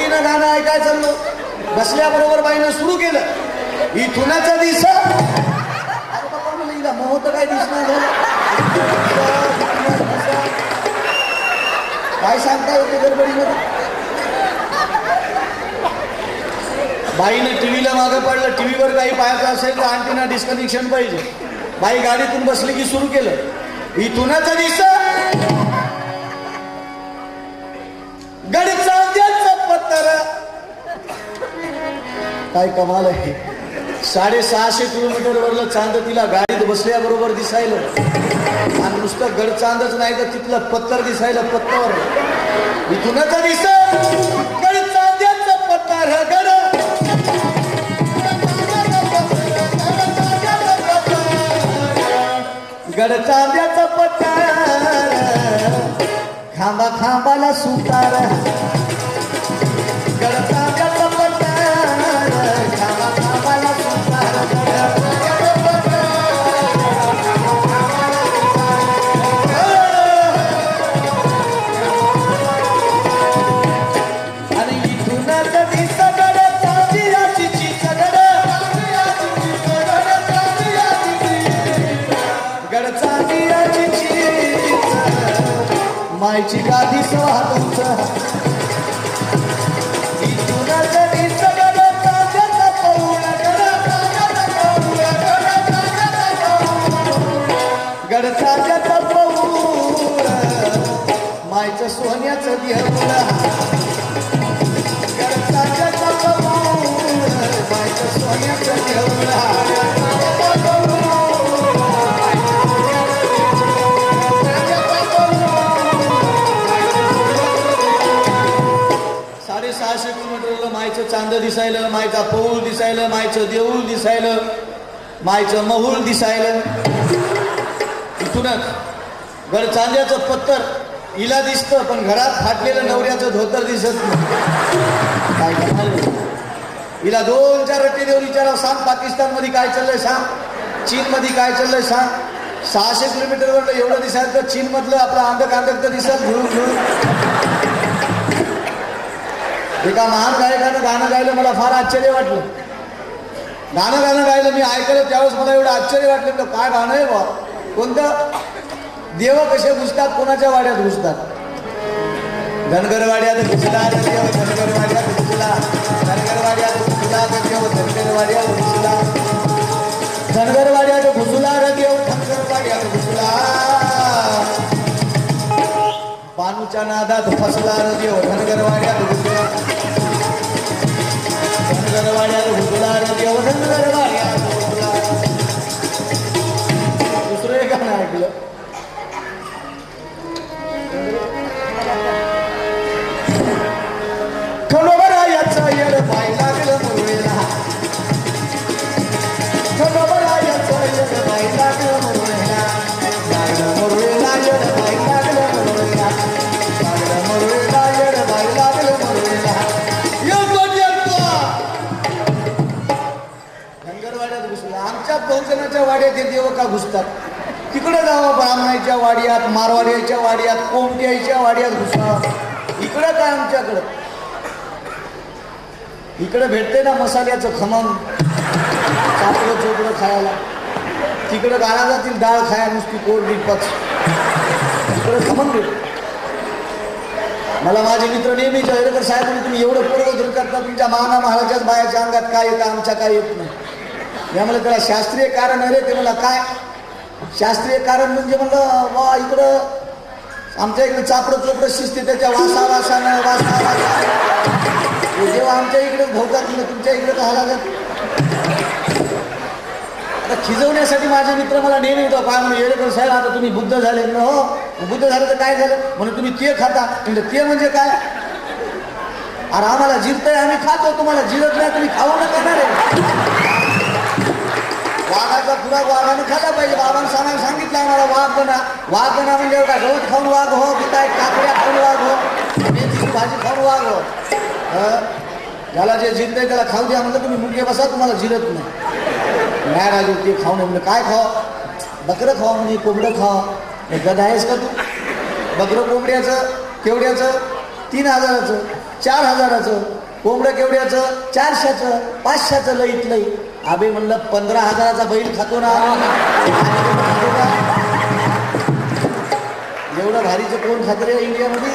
आवडीनं गाणं ऐकायला चाललो. बसल्याबरोबर बाईनं सुरू केलं, इथुनाचा दिसा. अरे बाबा म्हणलं हिला मोह तर काय दिसणार झालं. काय सांगता होते गडबडीमध्ये. बाईनं टीव्हीला मागं पडलं. टीव्हीवर काही पाहायचं असेल तर अँटेना डिस्कनेक्शन पाहिजे. बाई गाडीतून बसली की सुरू केलं, इथुनाचा दिसा गडचा पत्तर. काय कमाल आहे. 650 किलोमीटर वरलं चांद तिला गाडीत बसल्याबरोबर दिसायलं. आणि नुसतं गड चांदच नाही तर तिथलं पत्तर दिसायलं. पत्तर इथुनाचा दिसा गड चांद्याचं पत्तर. गड गड चांद्याचं पत्तर. खांबा खांबाला सुतार. गड चांद्याचं पत्तर. खांबा खांबाला सुतार. आणि इथूनच दिस गड चांदियाची चीच. गड चांदियाची चीच. मायची गादी सवा तुमच. इथूनच दिस गड चांद्याचा पौळ. गड चांद्याचा पौळ. मायचं सोन्याचं देऊळ. गड चांद्याचा पौळ. मायचं सोन्याचं देऊळ. 650 किलोमीटरला मायचं चांद दिसायलं. मायचा पौळ दिसायलं. मायचं देऊळ दिसायलं. मायचं महूल दिसायलं. इथूनच गड चांद्याचं पत्तर हिला दिसतं, पण घरात फाटलेलं नवऱ्याचं धोतर दिसत नाही. काय करणार. हिला 2-4 रट्टे देऊन विचारा, सांग पाकिस्तानमध्ये काय चाललंय सांग, चीनमध्ये काय चाललंय सांग. 600 किलोमीटरवर एवढं दिसायचं तर चीनमधलं आपलं अंधक तर दिसत घेऊन घेऊन. एका महान गायकानं गाणं गायलं, मला फार आश्चर्य वाटलं. गाणं गायलं मी ऐकलं त्यावेळेस मला एवढं आश्चर्य वाटलं. काय गाणं आहे बा. कोणतं. देव कसे घुसतात, कोणाच्या वाड्यात घुसतात. धनगरवाड्यात घुसला देव. धनगरवाड्यात घुसला. धनगरवाड्यात घुसला देव. धनगरवाड्यात घुसला. धनगरवाड्यात घुसला देव. धनगरवाड्यात घुसला. बानूच्या नादात फसला देव. धनगरवाड्यात घुसला. धनगरवाड्यात घुसला देव. धनगरवाड्यात घुसला. दुसरं एक गाणं ऐकलं. खंडोबारायाचं येड पाय लागलं मुरळीला. खंडोबारायाचं येड पाय लागलं मुरळीला. लागलं मुरळीला येड पाय लागलं मुरळीला. लागलं मुरळीला येड पाय लागलं मुरळीला. धनगरवाड्यात घुसला. आमच्या बहुजनाच्या वाड्यात हे देव का घुसतात. तिकडे जावं ब्राह्मणाच्या वाड्यात, मारवाड्याच्या वाड्यात, कोमट्याच्या वाड्यात घुसा. इकडं काय आमच्याकडं. इकडे भेटते ना मसाल्याचं खमंग, चापडं चोपडं खायला. तिकडं गाणा जातील डाळ खाया नुसती कोरडी पक्ष. इकडं खमंग भेट. मला माझे मित्र नेहमी जयरकर साहेब, तुम्ही एवढं पूर्वधन करता, तुमच्या महाना महाराजाच बायाच्या अंगात काय येतं, आमच्या काय येत नाही. यामुळे त्याला शास्त्रीय कारण आहे रे. ते मला काय शास्त्रीय कारण म्हणजे म्हणलं वा इकडं आमच्या इकडे चापडं चोपडं शिजते त्याच्या वासानं जेव्हा आमच्या इकडे भोवतात तुमच्या इकडे का लागत. आता खिजवण्यासाठी माझे मित्र मला नेहमी येतो. काय म्हणून येडेकर साहेब आता तुम्ही बुद्ध झाले ना. हो बुद्ध झालं तर काय झालं म्हणून तुम्ही ते खाता. म्हणजे ते म्हणजे काय. अरे आम्हाला जिरतंय आम्ही खातो, तुम्हाला जिरत नाही तुम्ही खाऊ नका ना रे. वाघाचा खुराक वाघानं खाल्ला पाहिजे. बाबांनी सांगितलं आम्हाला वाघ बना म्हणजे का गवत खाऊन वाघ हो, की काय काकड्या खाऊन वाघ हो, मेथीची भाजी खाऊन वाघ हो. ज्याला जे जिरतंय त्याला खाऊ द्या म्हणलं. तुम्ही मुंगे बसा, तुम्हाला जिरत नाही राजू. ते खाऊ नये म्हणजे काय खाव. बकरं खावा म्हणजे कोंबडं खावा. गधा आहेस का तू. बकरं कोंबड्याचं केवढ्याचं 3000चं. 4,000चं. कोंबडं केवढ्याचं? 400चं, 500चं लईत लई. आबे म्हणलं 15,000चा बैल खातो ना. एवढं भारीचं कोण खात रे इंडियामध्ये?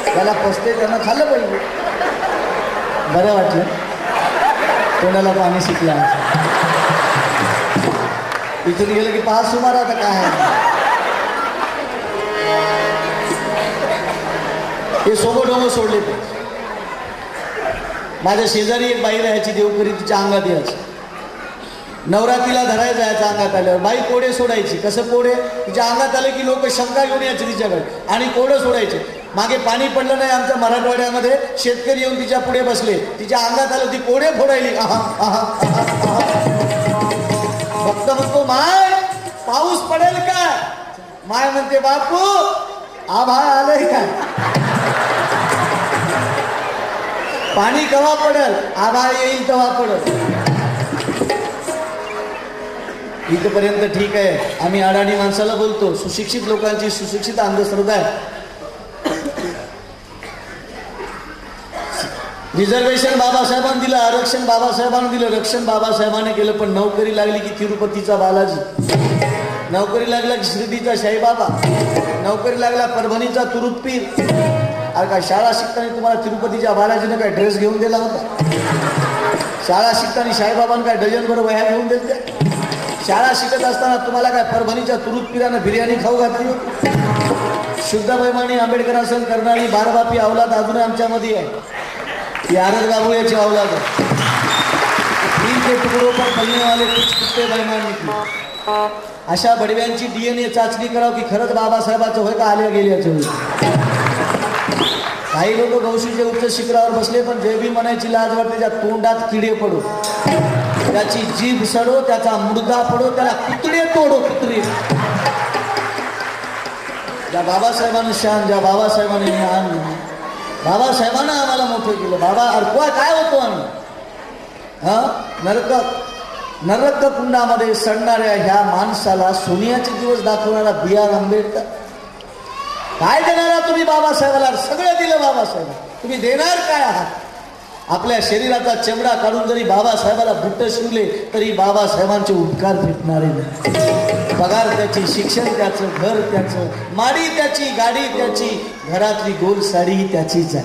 त्याला पसते त्यांना खाल्लं पाहिजे. बरं वाटलं कोणाला पाणी शिकला. इथून गेलं की 5 सुमार. आता काय आहे हे सोबत सोडले ते. माझ्या शेजारी एक बाई राहायची देवकरी, तिच्या अंगात यायची. नवरात्रीला धरायला जायचं अंगात आल्यावर. बाई कोडे सोडायची. कसं कोडे? तिच्या अंगात आले की लोक शंका घेऊन यायचे तिच्याकडे आणि कोडं सोडायचे. मागे पाणी पडलं नाही आमच्या मराठवाड्यामध्ये, शेतकरी येऊन तिच्या पुढे बसले. तिच्या अंगात आलं, ती कोडे फोडायली. भक्त म्हणतो माय पाऊस पडेल का? माय म्हणते बापू आभाळ आलंय का? पाणी केव्हा पडेल? आभाळ येईल तेव्हा पडेल. इथपर्यंत ठीक आहे. आम्ही अडाणी माणसाला बोलतो. सुशिक्षित लोकांची सुशिक्षित अंधश्रद्धा आहे. रिझर्वेशन बाबासाहेबांनी दिलं, आरक्षण बाबासाहेबांनी दिलं, रक्षण बाबासाहेबांनी केलं. पण नोकरी लागली की तिरुपतीचा बालाजी, नोकरी लागला की शिर्डीचा साईबाबा, नोकरी लागला परभणीचा तुरुतपीर. अरे काय शाळा शिकताना तुम्हाला तिरुपतीच्या बालाजीने काय ड्रेस घेऊन दिला होता? शाळा शिकताना साईबाबांनी काय डझनभर वह्या घेऊन दिल्या? शाळा शिकत असताना तुम्हाला काय परभणीच्या तुरुतपीरानं बिर्याणी खाऊ घातली होती? शुद्ध बैमानी आंबेडकरासन करणारी बारबापी अवलाद अजून आमच्यामध्ये आहे. ती आरद गाभुळ्याची अवलाद आहे. दिल के तुकडो पर पलने वाले कुछ कुत्ते बैमान निकले. अशा बडव्यांची DNA चाचणी करावं की खरंच बाबासाहेबाचं होय का आल्या गेल्याचं होय. काही लोक गौशीच्या उच्च शिखरावर बसले पण जे बी म्हणायची लाज वाटते. त्या तोंडात किडे पडो, त्याची जीभ सडो, त्याचा मुर्दा पडो, त्याला कुत्रे तोडो, कुत्रे. ज्या बाबासाहेबांनी शान, ज्या बाबासाहेबांनी ज्ञान, बाबासाहेबांना आम्हाला मोठं केलं. बाबा अडकवा काय होतो आम्ही? नरक कुंडामध्ये सडणाऱ्या ह्या माणसाला सोनियाचे दिवस दाखवणारा B.R. आंबेडकर. काय देणारा तुम्ही बाबासाहेबाला? सगळं दिलं बाबासाहेब. तुम्ही देणार काय आहात? आपल्या शरीराचा चमडा काढून जरी बाबासाहेबाला बुट्ट शिवले तरी बाबासाहेबांचे उपकार भेटणारे नाही. पगार त्याची, शिक्षण त्याचं, घर त्याचं, माडी त्याची, गाडी त्याची, घरातली गोल साडी त्याचीच आहे,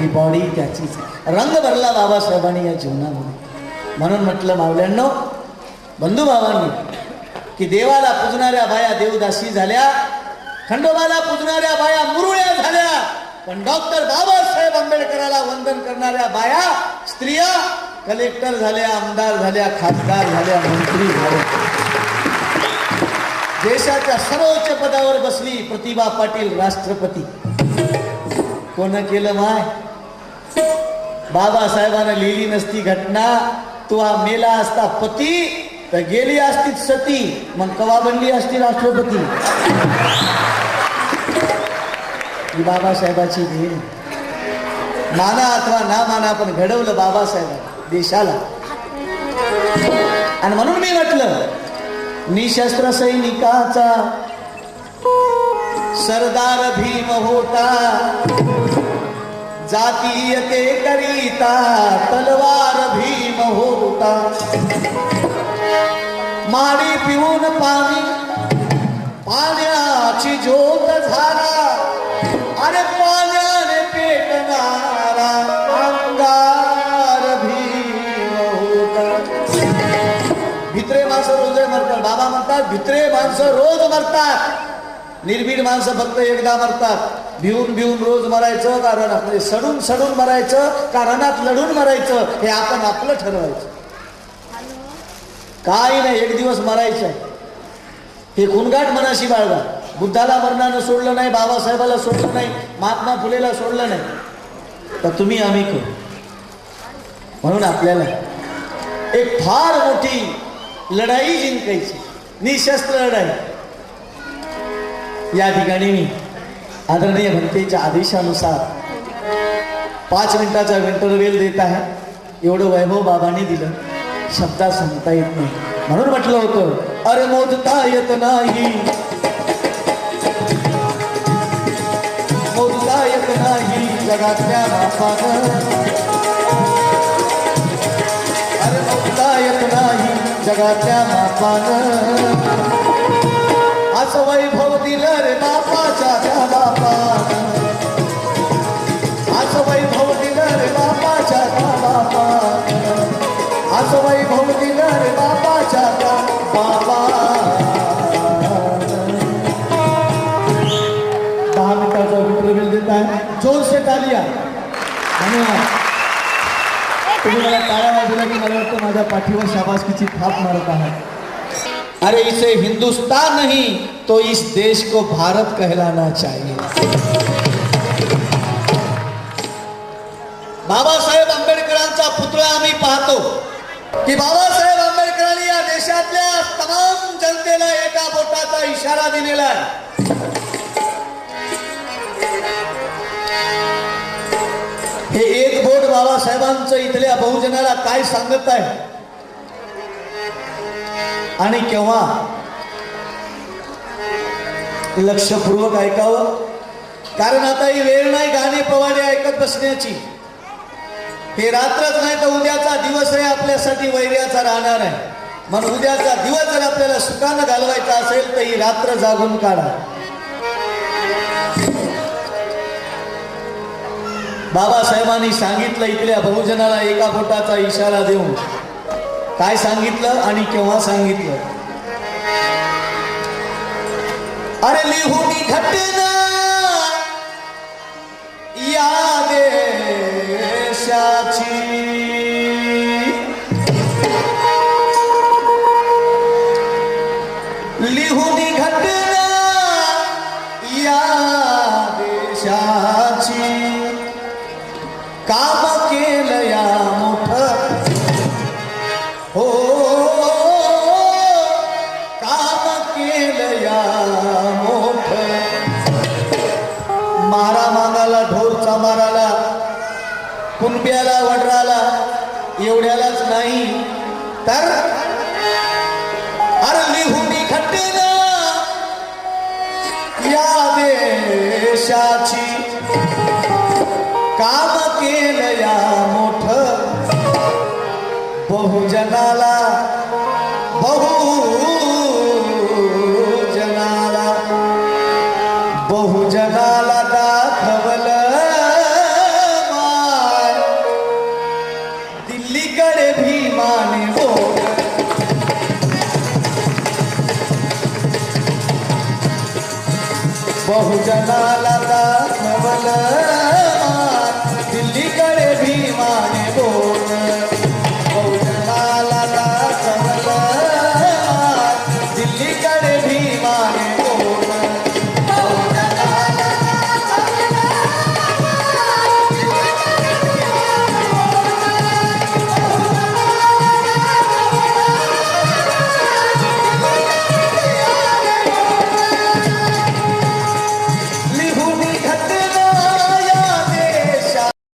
ही बॉडी त्याचीच आहे. रंग भरला बाबासाहेबांनी या जीवनामध्ये. म्हणून म्हटलं मावल्यांनो, बंधू भावांनी, की देवाला पूजणाऱ्या बाया देवदासी झाल्या, खंडोबाला पूजणाऱ्या बाया मुरुळ्या झाल्या, पण डॉक्टर बाबासाहेब आंबेडकराला वंदन करणाऱ्या बाया स्त्रिया कलेक्टर झाल्या, आमदार झाल्या, खासदार झाल्या, मंत्री झाल्या. देशाच्या सर्वोच्च पदावर बसली प्रतिभा पाटील राष्ट्रपती. कोण केलं माय? बाबासाहेबांना लिहिली नसती घटना, तो हा मेला असता पती तर गेली असती सती, मग कवा बनली असती राष्ट्रपती? ही बाबासाहेबाची देण. माना अथवा ना माना पण घडवलं बाबासाहेब देशाला. आणि म्हणून मी म्हटलं, निशस्त्र सैनिकाचा सरदार भीम होता, जातीयते करिता तलवार भीम होता. माडी पिऊन पाणी पाण्याची ज्योत झाला, अरे पाण्याने पेटणारा अंगार भीम होता. भित्रे माणसं रोज मरतात. बाबा म्हणतात भित्रे माणसं रोज मरतात, निर्भीड माणसं फक्त एकदा मरतात. भिवून भिवून रोज मरायचं का रणात, म्हणजे सडून सडून मरायचं का रणात लढून मरायचं, हे आपण आपलं ठरवायचं. काही नाही, एक दिवस मरायचं. हे खुणगाट मनाशी बाळगा. बुद्धाला मरणानं सोडलं नाही, बाबासाहेबाला सोडलं नाही, महात्मा फुलेला सोडलं नाही, तर तुम्ही आम्ही करू. म्हणून आपल्याला एक फार मोठी लढाई जिंकायची, निशस्त्र लढाई. या ठिकाणी मी आदरणीय भंतेच्या आदेशानुसार 5 मिनिटाचा इंटरव्हेल देत आहे. एवढं वैभव बाबांनी दिलं, शब्दात सांगता येत नाही. म्हणून म्हटलं होतं, अरे मोजता येत नाही, नाही जगातल्या बापानं, अरे मुक्ता येत नाही जगातल्या बापानं, असं वैभव दिलं रे बापाच्या त्या बापानं, असं वैभव दिलं रे बापाच्या त्या बापानं, असं वैभव दिलं रे बापाच्या त्या बापानं. 10 मिनिटाचा इंटरव्ह्यू देत आहे, जोर से तालिया. धन्यवाद. तुम्ही मला टाळ्या वाजवल्या की मला वाटतं माझ्या पाठीवर शाबासकीची थाप मारत आहात. अरे इसे हिंदुस्तान नहीं तो इस देश को भारत कहलाना चाहिए. बाबासाहेब आंबेडकरांचा पुतळा आम्ही पाहतो की बाबासाहेब आंबेडकरांनी या देशातल्या तमाम जनतेला एका बोटाचा इशारा दिलेला आहे. हे एक बोट बाबासाहेबांचं इथल्या बहुजनाला काय सांगत आहे आणि केव्हा लक्षपूर्वक ऐकावं, कारण आता ही वेळ नाही गाणे पवाडे ऐकत बसण्याची. हे रात्रच नाही तर उद्याचा दिवस आहे आपल्यासाठी वैर्याचा राहणार आहे. म्हणून उद्याचा दिवस जर आपल्याला सुखानं घालवायचा असेल तर ही रात्र जागून काढा. बाबासाहेबांनी सांगितलं इथल्या बहुजनाला एका बोटाचा इशारा देऊन. काय सांगितलं आणि केव्हा सांगितलं? अरे लिहून घटना या देशाची, लिहून घटना या देशाची, काम केलं या मोठं, हो काम केलं या मोठं. मारा मागाला ढोरचा माराला कुणब्याला वडराला एवढ्यालाच नाही तर अरे लिहून घटना या देशाची, काम केलं या मोठं. बहुजनाला बहुजनाला दाखवलं माय, दिल्लीकडे भीमाने बोल. बहुजनाला